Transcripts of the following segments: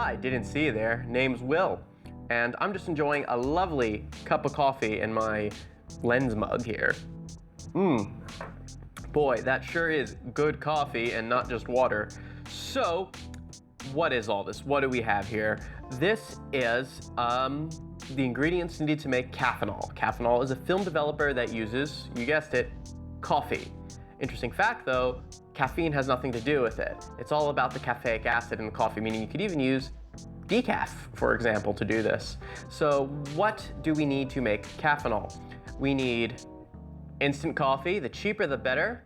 Hi, didn't see you there. Name's Will, and I'm just enjoying a lovely cup of coffee in my lens mug here. Boy, that sure is good coffee and not just water. So, what is all this? What do we have here? This is the ingredients needed to make Caffenol. Caffenol is a film developer that uses, you guessed it, coffee. Interesting fact though, caffeine has nothing to do with it. It's all about the caffeic acid in the coffee, meaning you could even use decaf, for example, to do this. So what do we need to make Caffenol? We need instant coffee, the cheaper the better,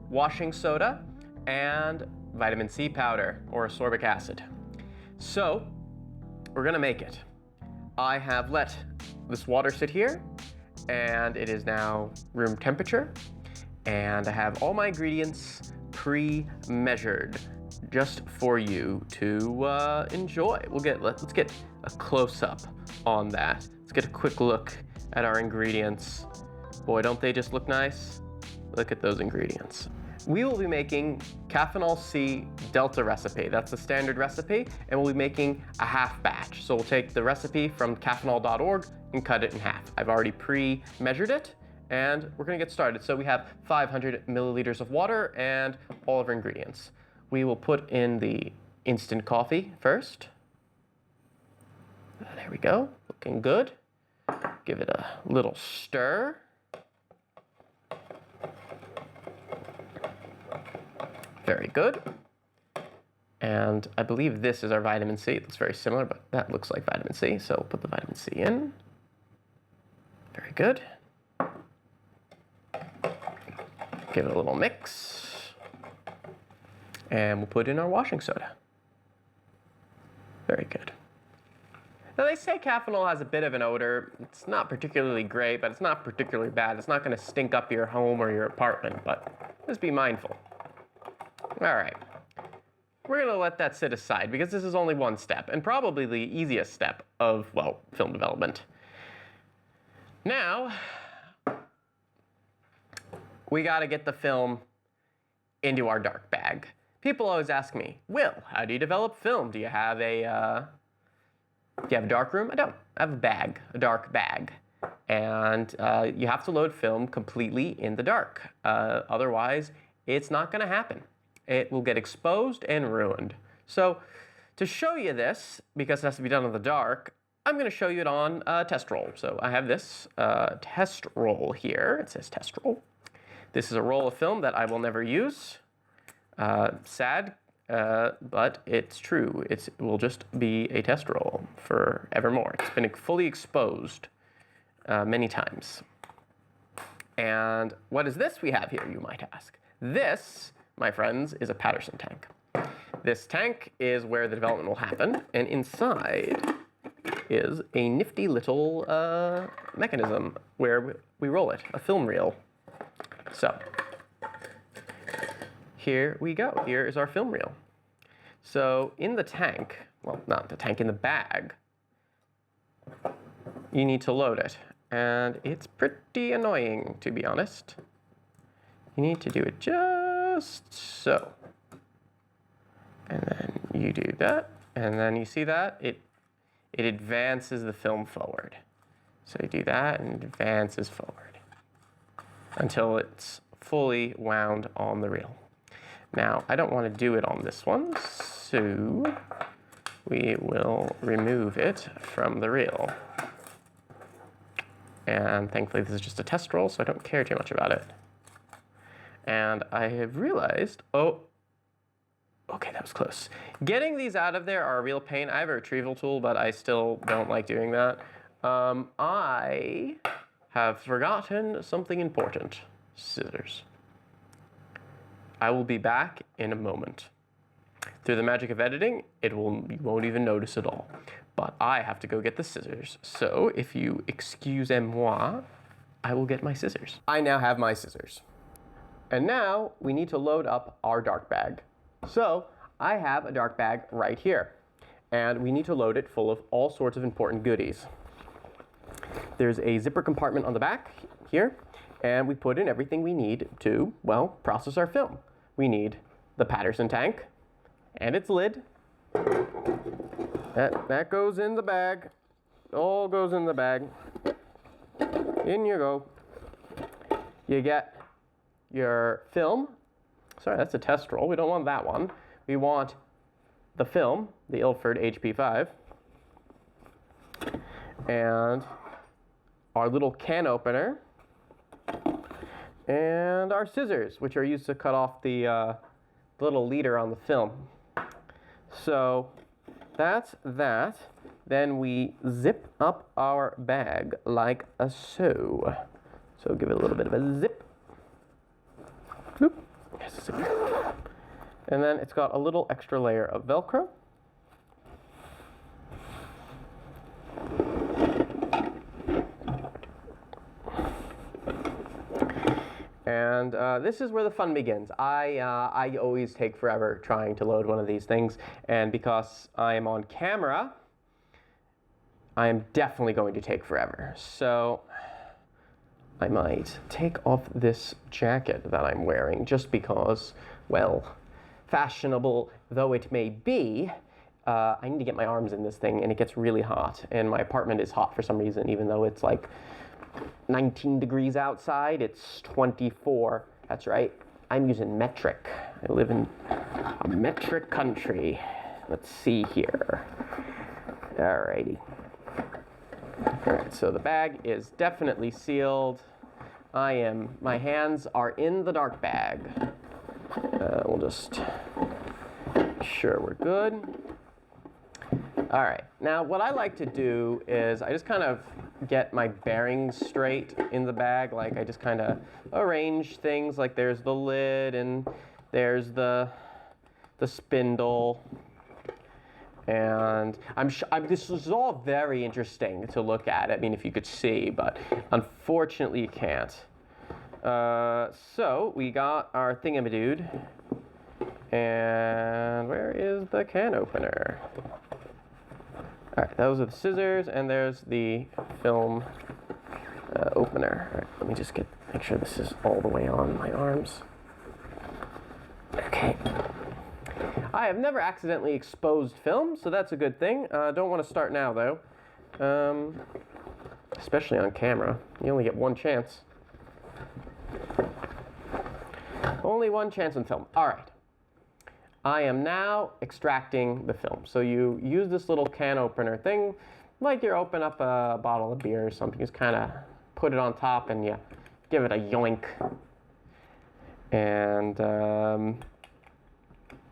washing soda, and vitamin C powder or ascorbic acid. So we're gonna make it. I have let this water sit here, and it is now room temperature, and I have all my ingredients pre-measured just for you to enjoy. Let's get a close-up on that. Let's get a quick look at our ingredients. Boy, don't they just look nice? Look at those ingredients. We will be making Caffenol C Delta recipe. That's the standard recipe, and we'll be making a half batch. So we'll take the recipe from caffenol.org and cut it in half. I've already pre-measured it, and we're gonna get started. So we have 500 milliliters of water and all of our ingredients. We will put in the instant coffee first. There we go, looking good. Give it a little stir. Very good. And I believe this is our vitamin C. It looks very similar, but that looks like vitamin C. So we'll put the vitamin C in. Very good. Give it a little mix. And we'll put in our washing soda. Very good. Now they say Caffenol has a bit of an odor. It's not particularly great, but it's not particularly bad. It's not gonna stink up your home or your apartment, but just be mindful. All right, we're gonna let that sit aside because this is only one step and probably the easiest step of, well, film development. Now, we gotta get the film into our dark bag. People always ask me, Will, how do you develop film? Do you have a dark room? I don't. I have a bag, a dark bag. And you have to load film completely in the dark. Otherwise, it's not gonna happen. It will get exposed and ruined. So to show you this, because it has to be done in the dark, I'm going to show you it on a test roll. So I have this test roll here. It says test roll. This is a roll of film that I will never use. Sad, but it's true. It will just be a test roll forevermore. It's been fully exposed many times. And what is this we have here, you might ask? This, my friends, is a Patterson tank. This tank is where the development will happen, and inside is a nifty little mechanism where we roll it, a film reel. So, here we go. Here is our film reel. So, in the tank, well, not the tank, in the bag, you need to load it. And it's pretty annoying, to be honest. You need to do it just so. And then you do that, and then you see that it advances the film forward. So you do that and it advances forward until it's fully wound on the reel. Now, I don't want to do it on this one, so we will remove it from the reel. And thankfully this is just a test roll, so I don't care too much about it. And I have realized, oh, okay, that was close. Getting these out of there are a real pain. I have a retrieval tool, but I still don't like doing that. I have forgotten something important. Scissors. I will be back in a moment. Through the magic of editing, you won't even notice at all. But I have to go get the scissors. So if you excusez-moi, I will get my scissors. I now have my scissors. And now we need to load up our dark bag. So I have a dark bag right here, and we need to load it full of all sorts of important goodies. There's a zipper compartment on the back here, and we put in everything we need to, well, process our film. We need the Patterson tank and its lid, That goes in the bag. All goes in the bag. In you go. You get your film. Sorry, that's a test roll. We don't want that one. We want the film, the Ilford HP5. And our little can opener. And our scissors, which are used to cut off the little leader on the film. So that's that. Then we zip up our bag like so. So give it a little bit of a zip. Bloop. Yes, zip. And then it's got a little extra layer of Velcro. And this is where the fun begins. I always take forever trying to load one of these things, and because I am on camera, I am definitely going to take forever. So I might take off this jacket that I'm wearing just because, well, fashionable though it may be, I need to get my arms in this thing, and it gets really hot, and my apartment is hot for some reason, even though it's like 19 degrees outside, it's 24. That's right, I'm using metric. I live in a metric country. Let's see here. Alrighty. Alright, so the bag is definitely sealed. My hands are in the dark bag. We'll just make sure we're good. Alright, now what I like to do is I just kind of get my bearings straight in the bag. Like I just kind of arrange things, like there's the lid and there's the spindle. And this is all very interesting to look at. I mean, if you could see, but unfortunately you can't. So we got our thingamadude. And where is the can opener? All right, those are the scissors, and there's the film opener. All right, let me just make sure this is all the way on my arms. Okay. I have never accidentally exposed film, so that's a good thing. Don't want to start now, though. Especially on camera. You only get one chance. Only one chance in film. All right. I am now extracting the film. So you use this little can opener thing, like you open up a bottle of beer or something. Just kind of put it on top and you give it a yoink. And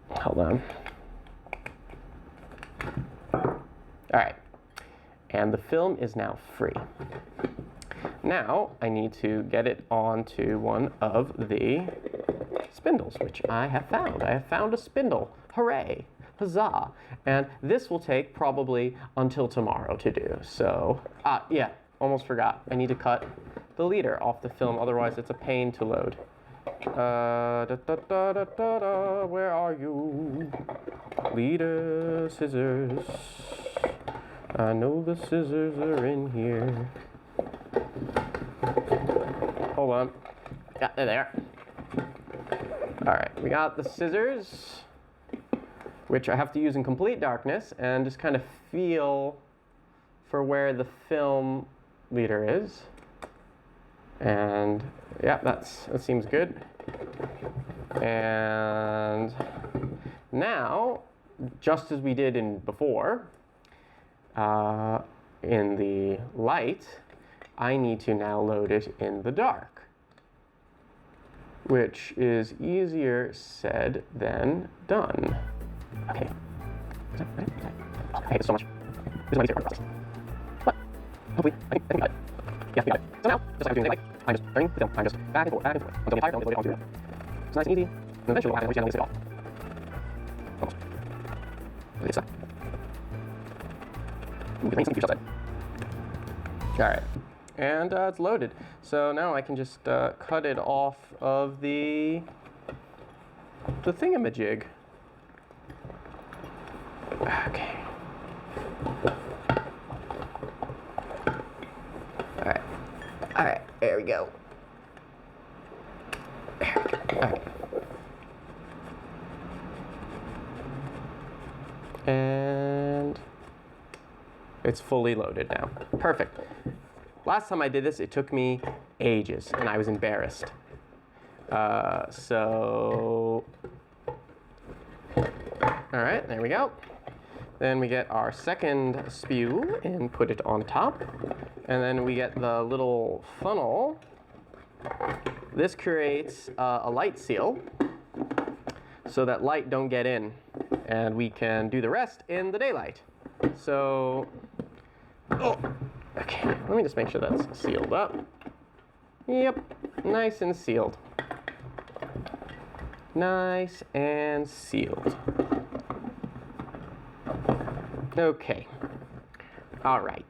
hold on. All right. And the film is now free. Now I need to get it onto one of the spindles, which I have found. I have found a spindle. Hooray! Huzzah! And this will take probably until tomorrow to do. So, yeah, almost forgot. I need to cut the leader off the film, otherwise it's a pain to load. Where are you? Leader, scissors. I know the scissors are in here. Hold on. Yeah, they're there. Alright, we got the scissors, which I have to use in complete darkness, and just kind of feel for where the film leader is. And yeah, that seems good. And now, just as we did before, in the light, I need to now load it in the dark, which is easier said than done. Okay. I hate this so much. This is my easier process. But hopefully, I think I got it. Yeah, we got it. So now, just like I was doing the I'm just turning the film. I'm just back and forth, until the entire film is loaded onto it. It's nice and easy. And eventually we'll have it, which I off. Almost. Look at this. Ooh, it makes some huge outside. Alright. And it's loaded. So now I can just cut it off of the thingamajig. Okay. Alright. Alright, there we go. There we go. Alright. And It's fully loaded now. Perfect. Last time I did this, it took me ages, and I was embarrassed. All right, there we go. Then we get our second spew and put it on top. And then we get the little funnel. This creates a light seal so that light don't get in. And we can do the rest in the daylight. So, okay, let me just make sure that's sealed up. Yep, nice and sealed. Nice and sealed. Okay. All right.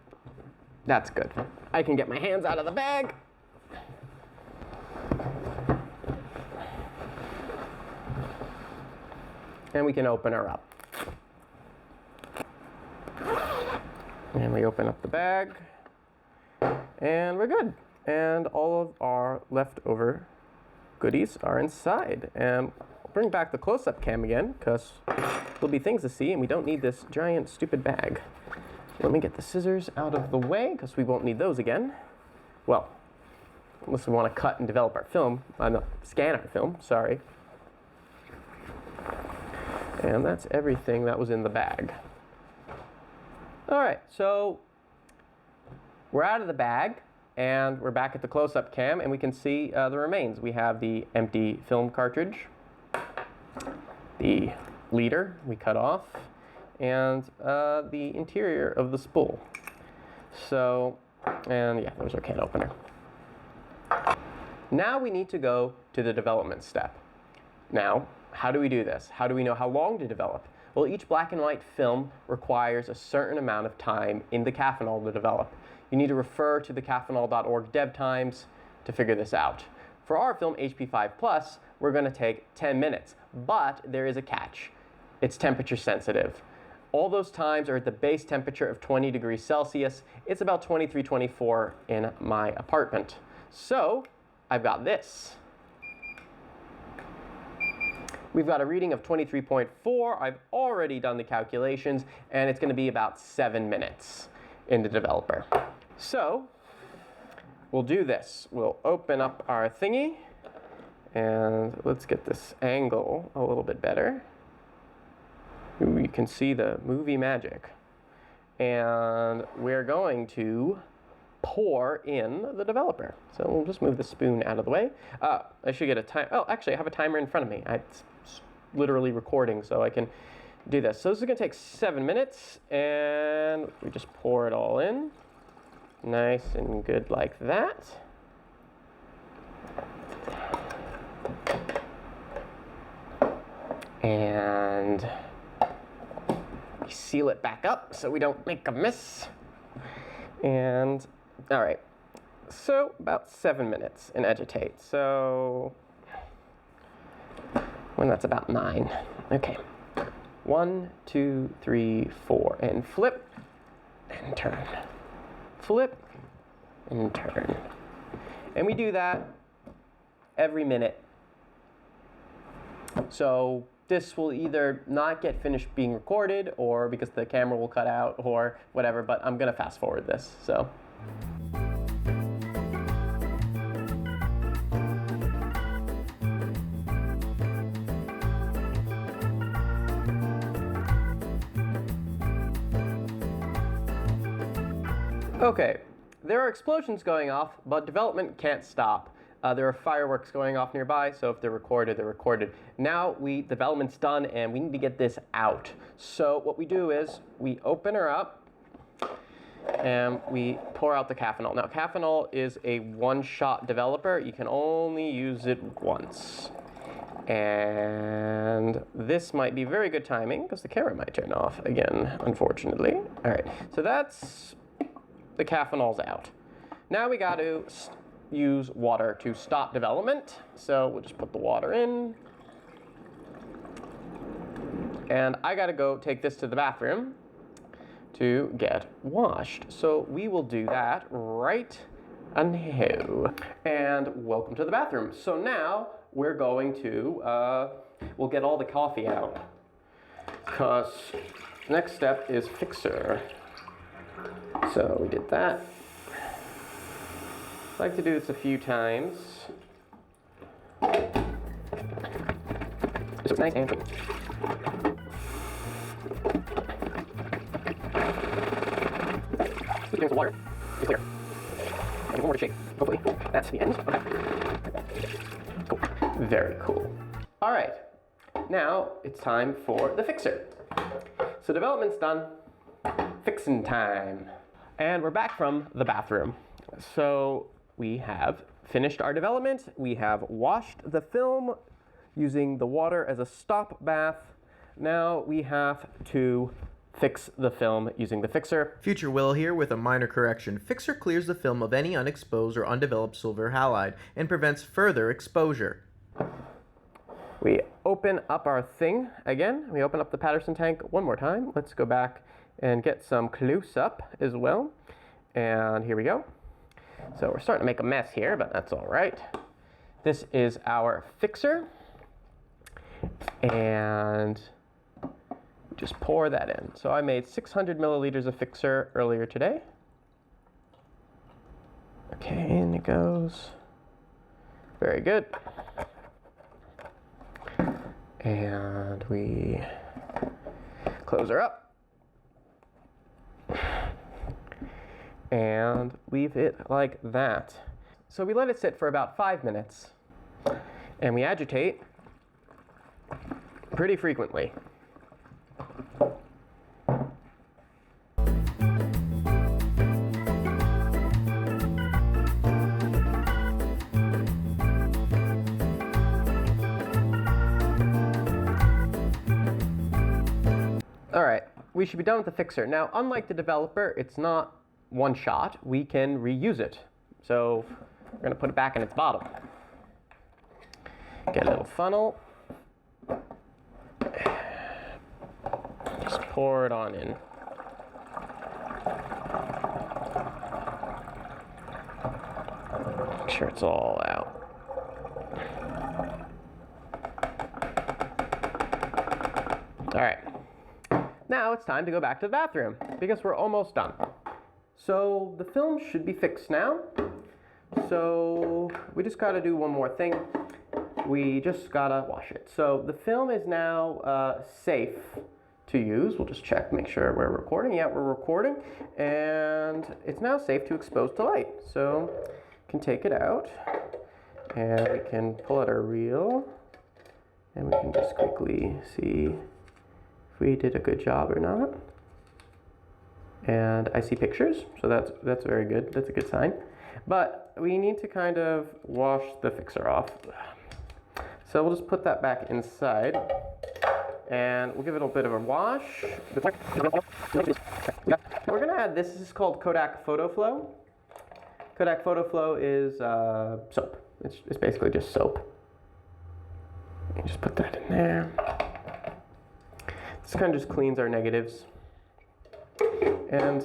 That's good. I can get my hands out of the bag. And we can open her up. And we open up the bag. And we're good. And all of our leftover goodies are inside. And I'll bring back the close-up cam again, because there'll be things to see, and we don't need this giant, stupid bag. Let me get the scissors out of the way, because we won't need those again. Well, unless we want to cut and develop our film. No, scan our film, sorry. And that's everything that was in the bag. All right, so we're out of the bag, and we're back at the close-up cam, and we can see the remains. We have the empty film cartridge, the leader we cut off, and the interior of the spool. So, and yeah, there's our can opener. Now we need to go to the development step. Now, how do we do this? How do we know how long to develop? Well, each black and white film requires a certain amount of time in the Caffenol to develop. You need to refer to the caffenol.org dev times to figure this out. For our film HP5+, we're going to take 10 minutes, but there is a catch. It's temperature sensitive. All those times are at the base temperature of 20 degrees Celsius. It's about 23, 24 in my apartment. So I've got this. We've got a reading of 23.4. I've already done the calculations, and it's going to be about 7 minutes in the developer. So we'll do this. We'll open up our thingy, and let's get this angle a little bit better. Ooh, you can see the movie magic. And we're going to pour in the developer. So we'll just move the spoon out of the way. I should get a time. Oh, actually, I have a timer in front of me. It's literally recording, so I can do this. So this is going to take 7 minutes, and we just pour it all in. Nice and good like that. And we seal it back up so we don't make a mess. And all right, so about 7 minutes and agitate. So when that's about 9. Okay, 1, 2, 3, 4, and flip and turn. Flip and turn. And we do that every minute. So this will either not get finished being recorded, or because the camera will cut out, or whatever, but I'm gonna fast forward this, so. Okay, there are explosions going off, but development can't stop. There are fireworks going off nearby, so if they're recorded, they're recorded. Now development's done, and we need to get this out. So what we do is we open her up, and we pour out the Caffenol. Now, Caffenol is a one-shot developer. You can only use it once. And this might be very good timing, because the camera might turn off again, unfortunately. All right, so that's the Caffenol's out. Now we got to use water to stop development. So we'll just put the water in. And I gotta go take this to the bathroom to get washed. So we will do that right now. And welcome to the bathroom. So now we're going to, we'll get all the coffee out. Because next step is fixer. So we did that. I like to do this a few times. It's nice and doing some water. It's clear. And one more to shake. Hopefully that's the end. Okay. Cool. Very cool. All right. Now it's time for the fixer. So development's done. Fixing time. And we're back from the bathroom. So we have finished our development. We have washed the film using the water as a stop bath. Now we have to fix the film using the fixer. Future Will here with a minor correction. Fixer clears the film of any unexposed or undeveloped silver halide and prevents further exposure. We open up our thing again. We open up the Patterson tank one more time. Let's go back and get some close-up as well. And here we go. So we're starting to make a mess here, but that's all right. This is our fixer. And just pour that in. So I made 600 milliliters of fixer earlier today. Okay, in it goes. Very good. And we close her up. And leave it like that. So we let it sit for about 5 minutes. And we agitate pretty frequently. All right, we should be done with the fixer. Now, unlike the developer, it's not one shot. We can reuse it. So we're gonna put it back in its bottle. Get a little funnel. Just pour it on in. Make sure it's all out. All right. Now it's time to go back to the bathroom because we're almost done. So the film should be fixed now. So we just gotta do one more thing. We just gotta wash it. So the film is now safe to use. We'll just check, make sure we're recording. Yeah, we're recording. And it's now safe to expose to light. So we can take it out and we can pull out our reel and we can just quickly see if we did a good job or not. And I see pictures, so that's very good. That's a good sign. But we need to kind of wash the fixer off. So we'll just put that back inside and we'll give it a bit of a wash. We're gonna add this is called Kodak Photo Flow. Kodak Photo Flow is soap. It's basically just soap. You just put that in there. This kind of just cleans our negatives. And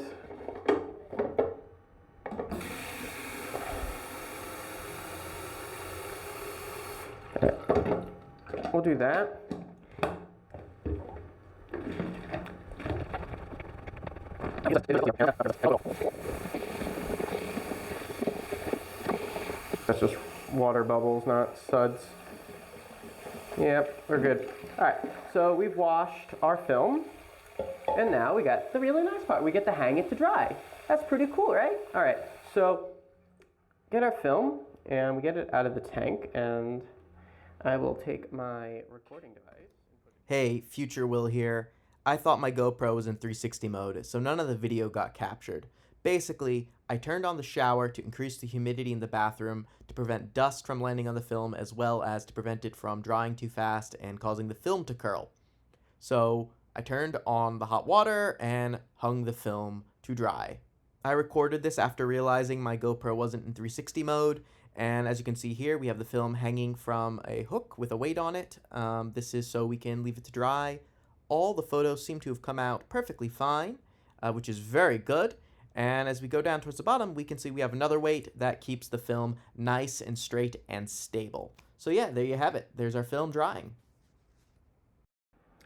we'll do that. That's just water bubbles, not suds. Yep, we're good. All right, so we've washed our film. And now we got the really nice part. We get to hang it to dry. That's pretty cool, right? All right, so get our film and we get it out of the tank and I will take my recording device. Hey, Future Will here. I thought my GoPro was in 360 mode, so none of the video got captured. Basically, I turned on the shower to increase the humidity in the bathroom to prevent dust from landing on the film as well as to prevent it from drying too fast and causing the film to curl. So I turned on the hot water and hung the film to dry. I recorded this after realizing my GoPro wasn't in 360 mode, and as you can see here, we have the film hanging from a hook with a weight on it. This is so we can leave it to dry. All the photos seem to have come out perfectly fine, which is very good. And as we go down towards the bottom, we can see we have another weight that keeps the film nice and straight and stable. So yeah, there you have it. There's our film drying.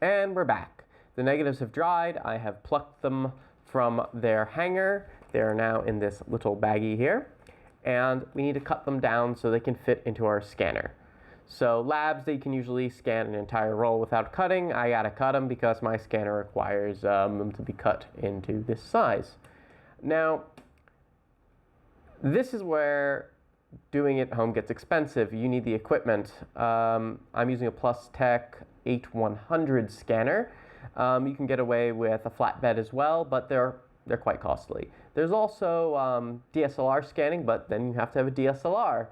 And we're back. The negatives have dried. I have plucked them from their hanger. They're now in this little baggie here, and we need to cut them down so they can fit into our scanner. So labs, they can usually scan an entire roll without cutting. I gotta cut them because my scanner requires them to be cut into this size. Now, this is where doing it at home gets expensive. You need the equipment. I'm using a PlusTech 8100 scanner. You can get away with a flatbed as well, but they're quite costly. There's also DSLR scanning, but then you have to have a DSLR.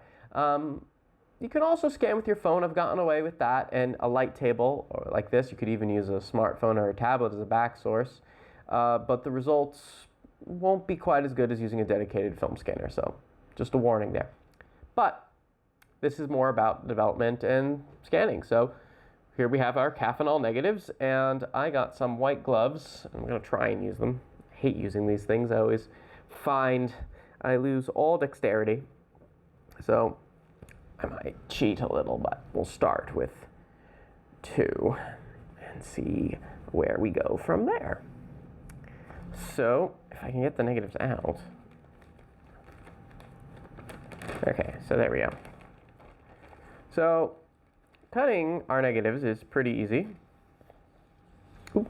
You can also scan with your phone. I've gotten away with that, and a light table or like this. You could even use a smartphone or a tablet as a back source, but the results won't be quite as good as using a dedicated film scanner, so just a warning there. But this is more about development and scanning. So here we have our Caffenol negatives, and I got some white gloves. I'm going to try and use them. I hate using these things. I always find I lose all dexterity. So I might cheat a little, but we'll start with 2 and see where we go from there. So if I can get the negatives out. Okay, so there we go. So cutting our negatives is pretty easy. Oop.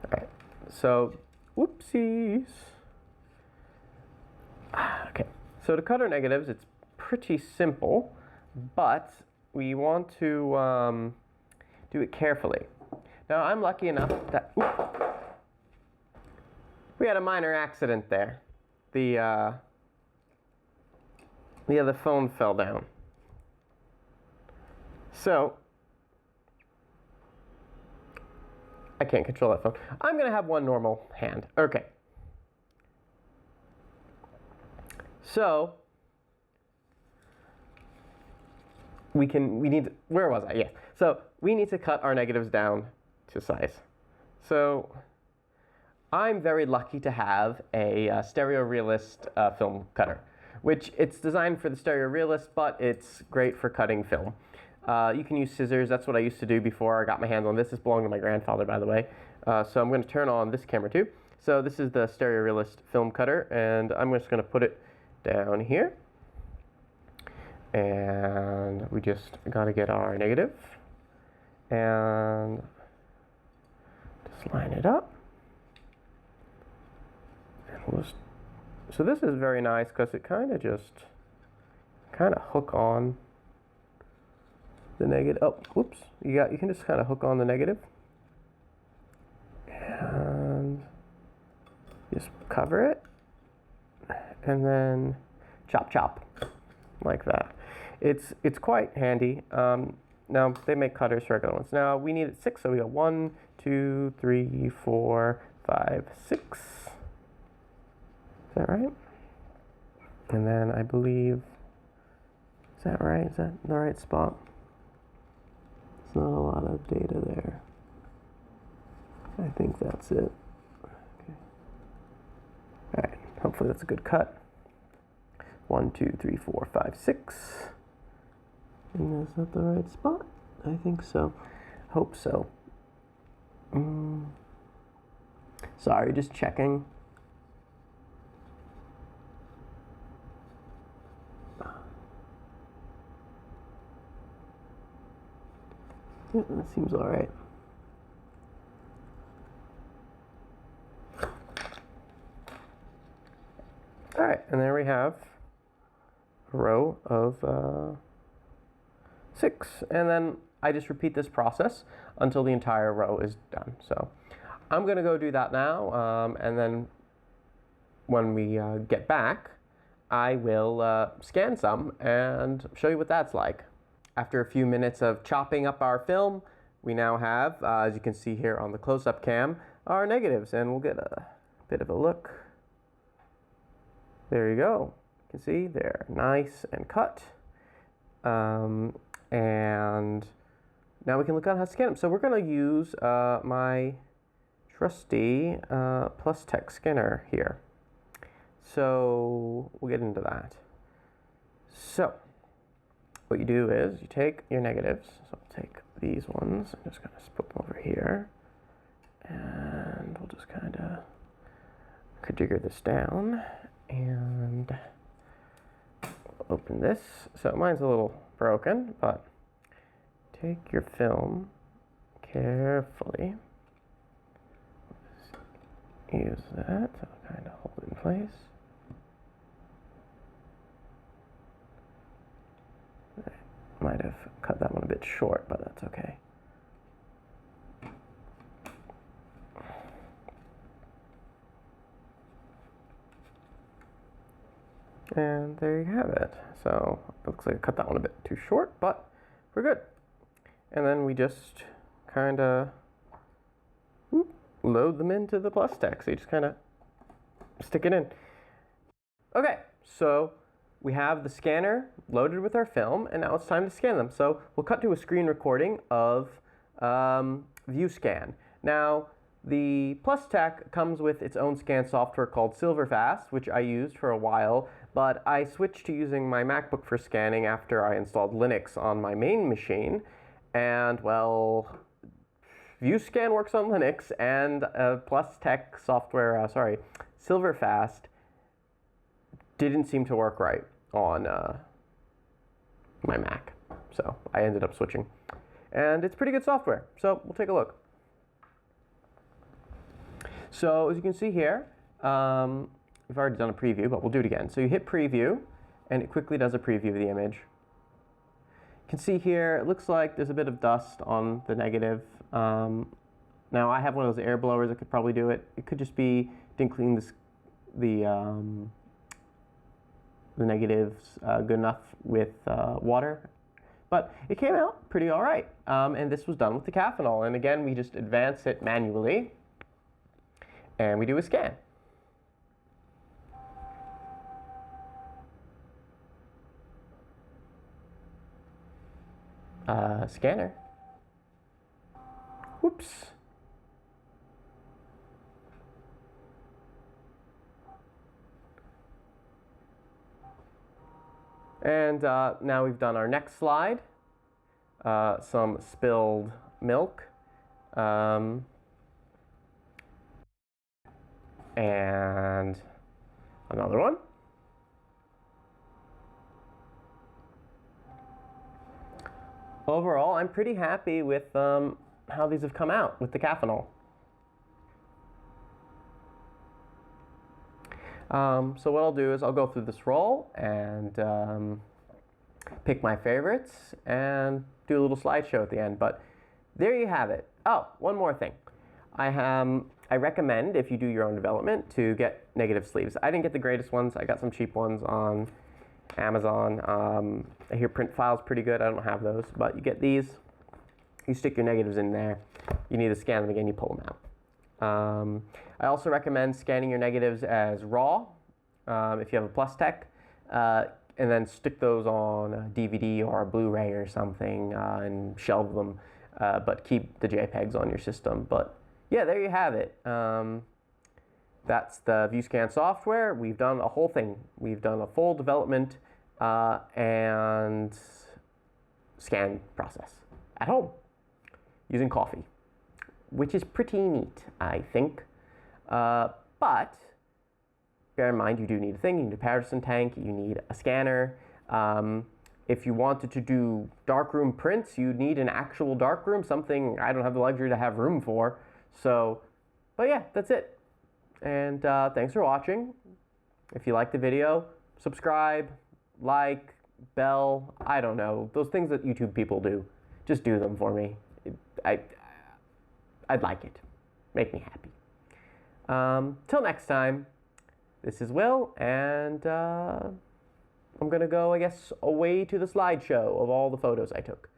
All right, so whoopsies. Okay, so to cut our negatives, it's pretty simple, but we want to do it carefully. Now, I'm lucky enough that we had a minor accident there. The other phone fell down. So I can't control that phone. I'm gonna have one normal hand. Okay. So where was I? Yeah. So we need to cut our negatives down to size. So I'm very lucky to have a Stereo Realist film cutter, which it's designed for the Stereo Realist, but it's great for cutting film. You can use scissors. That's what I used to do before I got my hands on this. This belonged to my grandfather, by the way. So I'm going to turn on this camera too. So this is the Stereo Realist film cutter, and I'm just going to put it down here. And we just got to get our negative and just line it up. And so this is very nice because it kind of hook on the negative. Oh, whoops! You can just kind of hook on the negative and just cover it, and then chop chop like that. It's quite handy. Now they make cutters for regular ones. Now we need 6, so we got 1, 2, 3, 4, 5, 6. Is that right? And then I believe, is that right? Is that the right spot? It's not a lot of data there. I think that's it. Okay. All right, hopefully that's a good cut. 1, 2, 3, 4, 5, 6. And is that the right spot? I think so. Hope so. Sorry, just checking. Yeah, that seems all right. All right, and there we have a row of 6, and then I just repeat this process until the entire row is done. So I'm gonna go do that now, and then when we get back, I will scan some and show you what that's like. After a few minutes of chopping up our film, we now have, as you can see here on the close-up cam, our negatives, and we'll get a bit of a look. There you go. You can see they're nice and cut. And now we can look at how to scan them. So we're going to use my trusty PlusTech scanner here. So we'll get into that. So what you do is you take your negatives. So I'll take these ones. I'm just going to put them over here. And we'll we'll just kind of jigger this down and open this. So mine's a little broken, but take your film carefully. Use that to kind of hold it in place. I might have cut that one a bit short, but that's okay. And there you have it. So it looks like I cut that one a bit too short, but we're good. And then we just kind of load them into the Plus Tech. So you just kind of stick it in. Okay, so we have the scanner loaded with our film, and now it's time to scan them. So we'll cut to a screen recording of ViewScan. Now, the Plus Tech comes with its own scan software called Silverfast, which I used for a while, but I switched to using my MacBook for scanning after I installed Linux on my main machine. And, well, ViewScan works on Linux, and Plus Tech software, Silverfast didn't seem to work right on my Mac. So I ended up switching. And it's pretty good software, so we'll take a look. So as you can see here, we've already done a preview, but we'll do it again. So you hit preview, and it quickly does a preview of the image. You can see here, it looks like there's a bit of dust on the negative. Now I have one of those air blowers that could probably do it. It could just be didn't clean this, the negatives good enough with water. But it came out pretty all right. And this was done with the Caffenol. And again, we just advance it manually. And we do a scan. Scanner. Whoops. And now we've done our next slide. Some spilled milk. And another one. Overall, I'm pretty happy with how these have come out with the Caffenol. So what I'll do is I'll go through this roll and pick my favorites and do a little slideshow at the end. But there you have it. Oh, one more thing. I recommend, if you do your own development, to get negative sleeves. I didn't get the greatest ones. I got some cheap ones on Amazon. I hear print file's pretty good. I don't have those, but you get these. You stick your negatives in there. You need to scan them again. You pull them out. I also recommend scanning your negatives as raw if you have a Plus Tech, and then stick those on a DVD or a Blu-ray or something and shelve them, but keep the JPEGs on your system. But yeah, there you have it. That's the ViewScan software. We've done a whole thing. We've done a full development and scan process at home using coffee, which is pretty neat, I think. But bear in mind, you do need a thing. You need a Patterson tank. You need a scanner. If you wanted to do darkroom prints, you need an actual darkroom, something I don't have the luxury to have room for. So, but yeah, that's it. And thanks for watching. If you liked the video, subscribe, like, bell, I don't know, those things that YouTube people do. Just do them for me. I'd like it. Make me happy. Till next time, this is Will, and I'm gonna go, I guess, away to the slideshow of all the photos I took.